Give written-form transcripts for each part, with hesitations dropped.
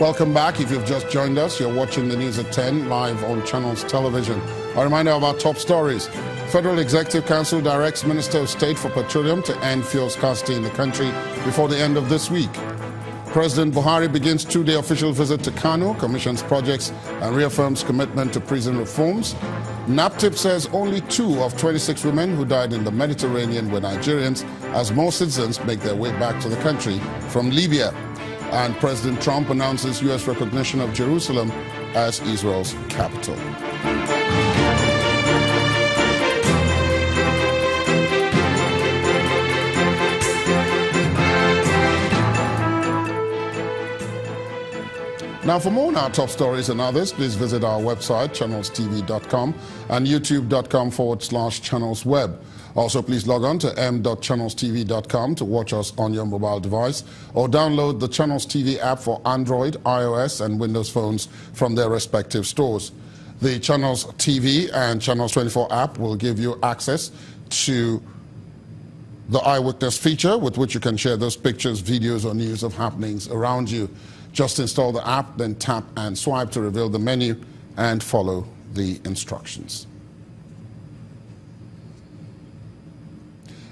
Welcome back. If you've just joined us, you're watching the news at 10 live on Channels Television. A reminder of our top stories. Federal Executive Council directs Minister of State for Petroleum to end fuel scarcity in the country before the end of this week. President Buhari begins two-day official visit to Kano, commissions projects and reaffirms commitment to prison reforms. NAPTIP says only 2 of 26 women who died in the Mediterranean were Nigerians, as more citizens make their way back to the country from Libya. And President Trump announces U.S. recognition of Jerusalem as Israel's capital. Now, for more on our top stories and others, please visit our website, channelstv.com, and youtube.com/channelsweb. Also, please log on to m.channelstv.com to watch us on your mobile device, or download the Channels TV app for Android, iOS, and Windows phones from their respective stores. The Channels TV and Channels 24 app will give you access to the Eyewitness feature, with which you can share those pictures, videos, or news of happenings around you. Just install the app, then tap and swipe to reveal the menu and follow the instructions.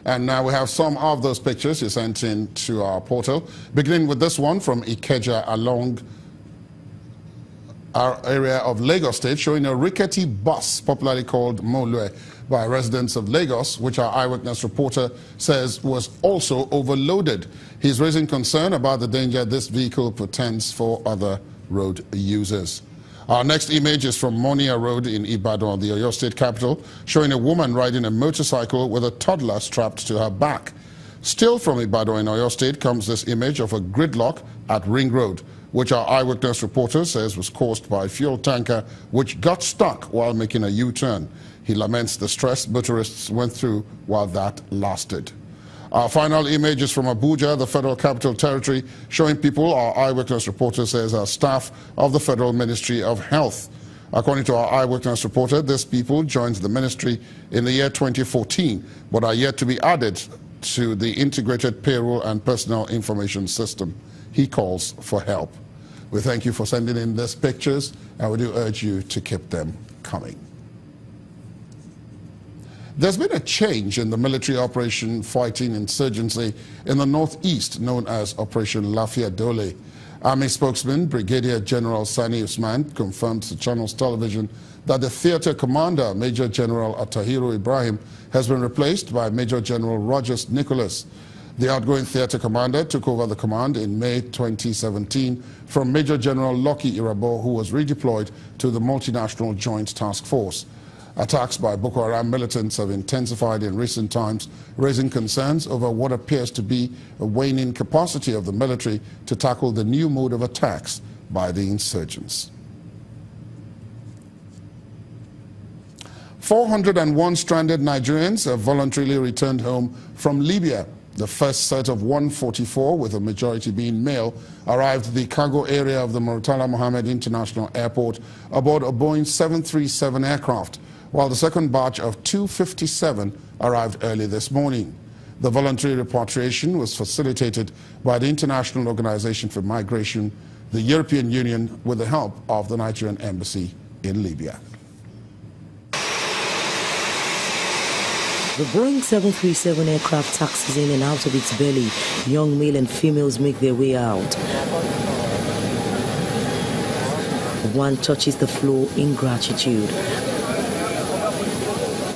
And now we have some of those pictures you sent in to our portal, beginning with this one from Ikeja along our area of Lagos State, showing a rickety bus, popularly called Molue, by residents of Lagos, which our eyewitness reporter says was also overloaded. He's raising concern about the danger this vehicle portends for other road users. Our next image is from Monia Road in Ibadan, the Oyo State capital, showing a woman riding a motorcycle with a toddler strapped to her back. Still from Ibadan in Oyo State comes this image of a gridlock at Ring Road, which our eyewitness reporter says was caused by a fuel tanker which got stuck while making a U-turn. He laments the stress motorists went through while that lasted. Our final image is from Abuja, the Federal Capital Territory, showing people our eyewitness reporter says are staff of the Federal Ministry of Health. According to our eyewitness reporter, these people joined the ministry in the year 2014, but are yet to be added to the Integrated Payroll and Personnel Information System. He calls for help. We thank you for sending in these pictures, and we do urge you to keep them coming. There's been a change in the military operation fighting insurgency in the northeast, known as Operation Lafia Dole. Army spokesman Brigadier General Sani Usman confirmed to Channels Television that the theater commander, Major General Atahiru Ibrahim, has been replaced by Major General Rogers Nicholas. The outgoing theater commander took over the command in May 2017 from Major General Lucky Irabo, who was redeployed to the Multinational Joint Task Force. Attacks by Boko Haram militants have intensified in recent times, raising concerns over what appears to be a waning capacity of the military to tackle the new mode of attacks by the insurgents. 401 stranded Nigerians have voluntarily returned home from Libya. The first set of 144, with a majority being male, arrived at the cargo area of the Murtala Mohammed International Airport aboard a Boeing 737 aircraft, while the second batch of 257 arrived early this morning. The voluntary repatriation was facilitated by the International Organization for Migration, the European Union, with the help of the Nigerian Embassy in Libya. The Boeing 737 aircraft taxis in and out of its belly. Young male and females make their way out. One touches the floor in gratitude.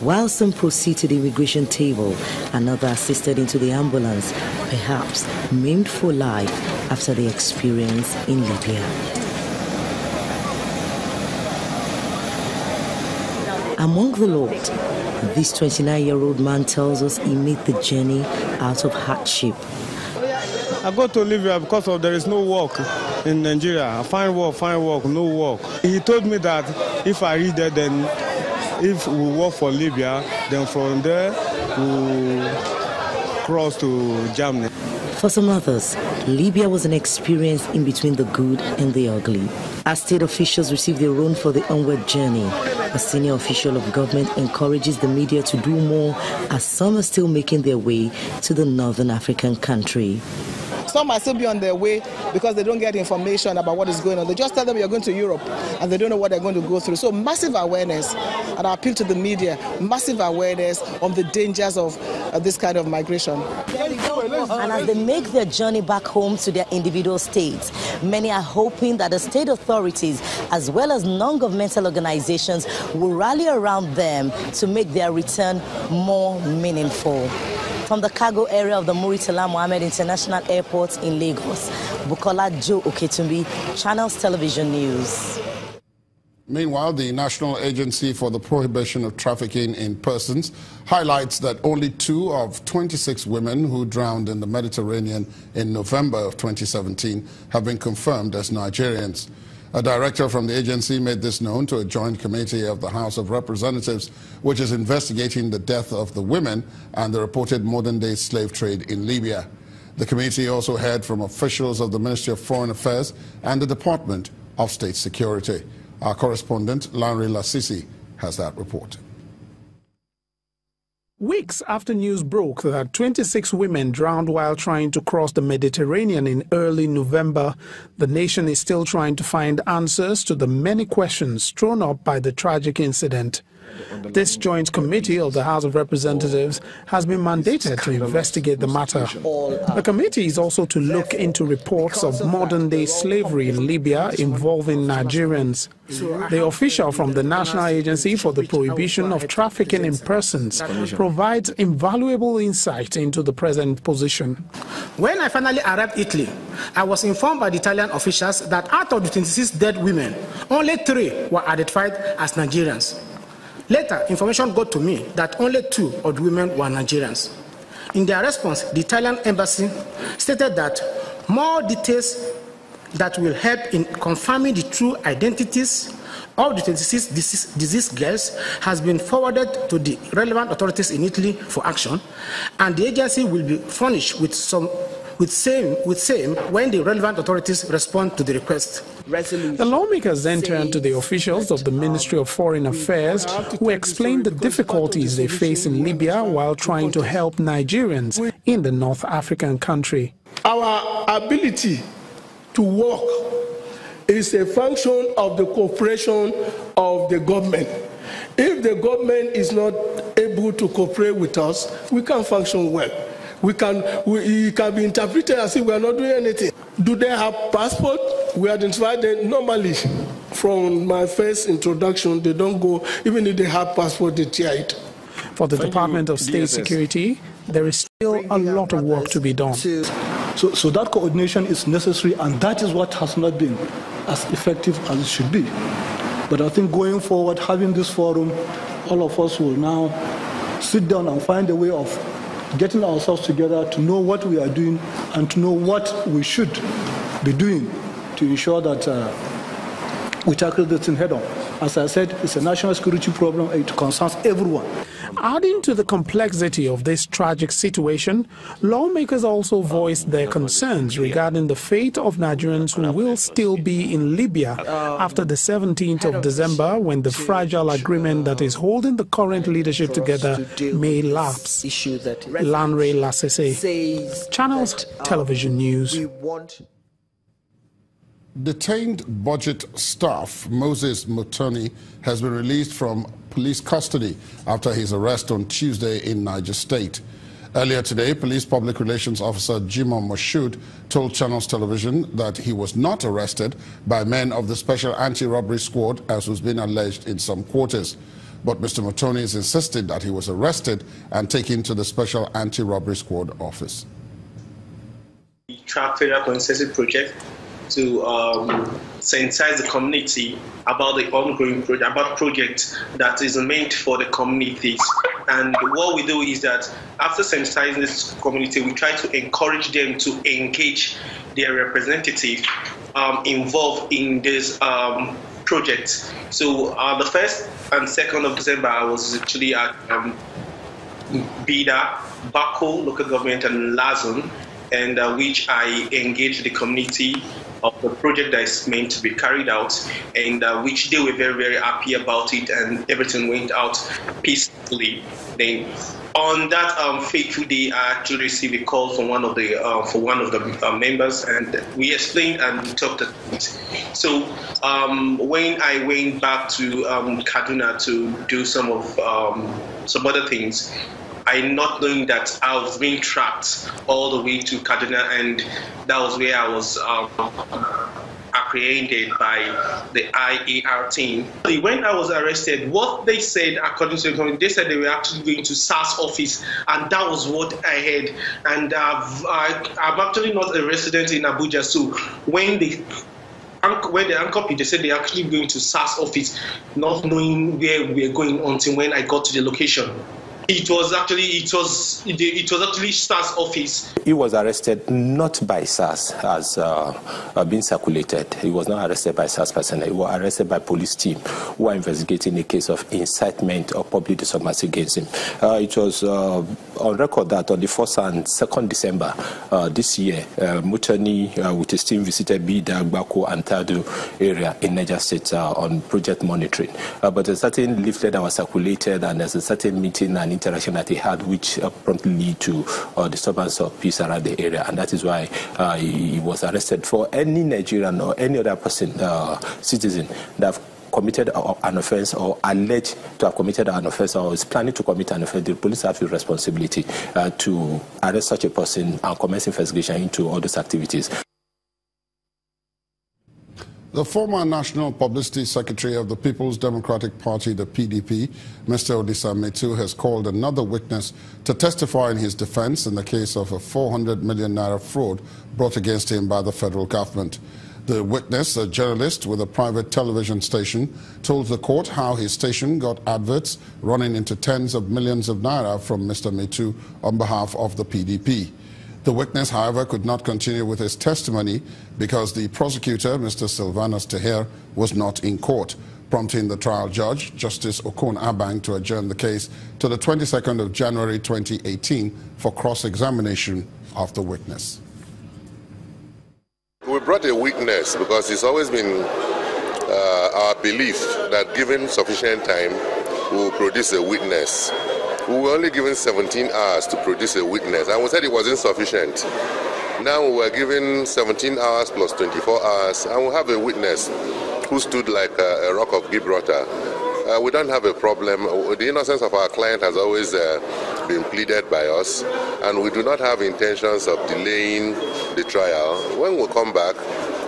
While some proceed to the immigration table, another assisted into the ambulance, perhaps maimed for life after the experience in Libya. Among the lot, this 29-year-old man tells us he made the journey out of hardship. I go to Libya because there is no work in Nigeria. I find work, no work. He told me that if I reach there, then if we work for Libya, then from there we cross to Germany. For some others, Libya was an experience in between the good and the ugly. As state officials received their own for the onward journey, A senior official of government encourages the media to do more as some are still making their way to the northern African country. Some might still be on their way because they don't get information about what is going on. They just tell them you're going to Europe and they don't know what they're going to go through. So massive awareness, and I appeal to the media, massive awareness on the dangers of this kind of migration. And as they make their journey back home to their individual states, many are hoping that the state authorities as well as non-governmental organizations will rally around them to make their return more meaningful. From the cargo area of the Muritala Mohammed International Airport in Lagos, Bukola Joe Oketumbi, Channels Television News. Meanwhile, the National Agency for the Prohibition of Trafficking in Persons highlights that only 2 of 26 women who drowned in the Mediterranean in November of 2017 have been confirmed as Nigerians. A director from the agency made this known to a joint committee of the House of Representatives, which is investigating the death of the women and the reported modern-day slave trade in Libya. The committee also heard from officials of the Ministry of Foreign Affairs and the Department of State Security. Our correspondent, Lanre Lasisi, has that report. Weeks after news broke that 26 women drowned while trying to cross the Mediterranean in early November, the nation is still trying to find answers to the many questions thrown up by the tragic incident. This joint committee of the House of Representatives has been mandated to investigate the matter. The committee is also to look into reports of modern-day slavery in Libya involving Nigerians. The official from the National Agency for the Prohibition of Trafficking in Persons provides invaluable insight into the present position. When I finally arrived in Italy, I was informed by the Italian officials that out of the 26 dead women, only 3 were identified as Nigerians. Later, information got to me that only 2 of the women were Nigerians. In their response, the Italian embassy stated that more details that will help in confirming the true identities of the 26 deceased girls has been forwarded to the relevant authorities in Italy for action, and the agency will be furnished with same when the relevant authorities respond to the request. The lawmakers then turned to the officials of the Ministry of Foreign Affairs, who explained the difficulties they face in Libya while trying to help Nigerians in the North African country. Our ability to work is a function of the cooperation of the government. If the government is not able to cooperate with us, we can't function well. It can be interpreted as if we are not doing anything. Do they have passport? We identify them normally. From my first introduction, they don't go, even if they have passport, they tear it. For the Department of State Security, there is still a lot of work to be done. So that coordination is necessary, and that is what has not been as effective as it should be. But I think going forward, having this forum, all of us will now sit down and find a way of getting ourselves together to know what we are doing and to know what we should be doing to ensure that we tackle this thing head on. As I said, it's a national security problem. It concerns everyone. Adding to the complexity of this tragic situation, lawmakers also voiced their concerns regarding the fate of Nigerians who will still be in Libya after the 17th of December, when the fragile agreement that is holding the current leadership together may lapse. Lanre Lasese, Channels Television News. Detained budget staff Moses Motoni has been released from police custody after his arrest on Tuesday in Niger State. Earlier today, Police Public Relations Officer Jimon Moshood told Channels Television that he was not arrested by men of the Special Anti-Robbery Squad, as was being alleged in some quarters. But Mr. Motoni has insisted that he was arrested and taken to the Special Anti-Robbery Squad office. The Track Federal Consensus Project to sensitize the community about the ongoing project, about projects that is meant for the communities. And what we do is that after sensitizing this community, we try to encourage them to engage their representative involved in this project. So the 1st and 2nd of December, I was actually at Bida, Bako, local government, and Lazon, and which I engaged the community of the project that is meant to be carried out, and which they were very, very happy about it, and everything went out peacefully. Then on that fateful day, I actually received a call from one of the members, and we explained and we talked about it. So when I went back to Kaduna to do some other things, I not knowing that I was being tracked all the way to Kaduna, and that was where I was apprehended by the IAR team. When I was arrested, what they said, according to the company, they said they were actually going to SARS office, and that was what I heard. And I'm actually not a resident in Abuja, so when they anchored me, they said they're actually going to SARS office, not knowing where we're going until when I got to the location. It was actually SARS office. He was arrested not by SARS as being circulated. He was not arrested by SARS personnel. He was arrested by police team who are investigating a case of incitement or public disorderly against him. It was on record that on the 1st and 2nd December this year, Matton with his team visited Bida, Gbako, and Tadu area in Niger State on project monitoring. But a certain leaflet that was circulated, and there's a certain meeting and interaction that he had, which promptly lead to disturbance of peace around the area, and that is why he was arrested. For any Nigerian or any other person, citizen that have committed an offense or alleged to have committed an offense or is planning to commit an offense, the police have the responsibility to arrest such a person and commence investigation into all those activities. The former National Publicity Secretary of the People's Democratic Party, the PDP, Mr. Odisa Metu, has called another witness to testify in his defense in the case of a 400 million naira fraud brought against him by the federal government. The witness, a journalist with a private television station, told the court how his station got adverts running into tens of millions of naira from Mr. Metu on behalf of the PDP. The witness, however, could not continue with his testimony because the prosecutor, Mr. Sylvanus Teher, was not in court, prompting the trial judge, Justice Okon Abang, to adjourn the case to the 22nd of January 2018 for cross-examination of the witness. We brought a witness because it's always been our belief that given sufficient time, we will produce a witness. We were only given 17 hours to produce a witness, and we said it was insufficient. Now we were given 17 hours plus 24 hours, and we have a witness who stood like a rock of Gibraltar. We don't have a problem. The innocence of our client has always been pleaded by us, and we do not have intentions of delaying the trial. When we come back,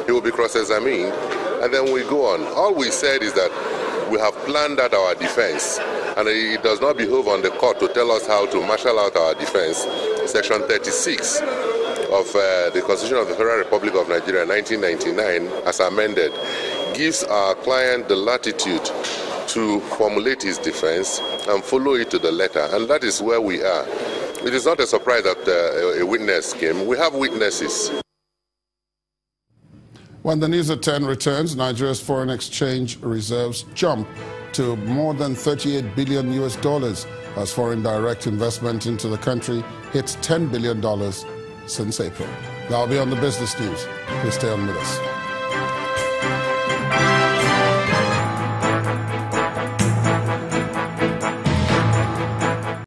he will be cross-examined, and then we go on. All we said is that we have planned out our defense, and it does not behove on the court to tell us how to marshal out our defense. Section 36 of the Constitution of the Federal Republic of Nigeria, 1999, as amended, gives our client the latitude to formulate his defense and follow it to the letter, and that is where we are. It is not a surprise that a witness came. We have witnesses. When the news at 10 returns, Nigeria's foreign exchange reserves jump to more than $38 billion as foreign direct investment into the country hits $10 billion since April. That'll be on the business news. Please stay on with us.